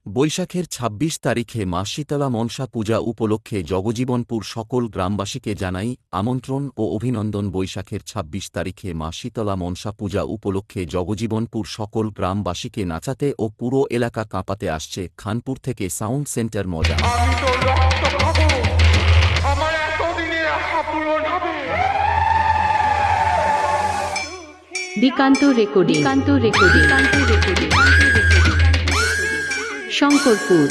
বৈশাখের ২৬ তারিখে মা শীতলা মনসা পূজা উপলক্ষে জগজীবনপুর সকল গ্রামবাসীকে জানাই আমন্ত্রণ ও অভিনন্দন। বৈশাখের ২৬ তারিখে মা শীতলা মনসা পূজা উপলক্ষে জগজীবনপুর সকল গ্রামবাসীকে নাচাতে ও পুরো এলাকা কাঁপাতে আসছে খানপুর থেকে সাউন্ড সেন্টার মজা। আমি তো রক্ত খাবো, আমার এতদিনের আশা পূরণ হবে। দিকান্ত রেকর্ডিং, শঙ্করপুর।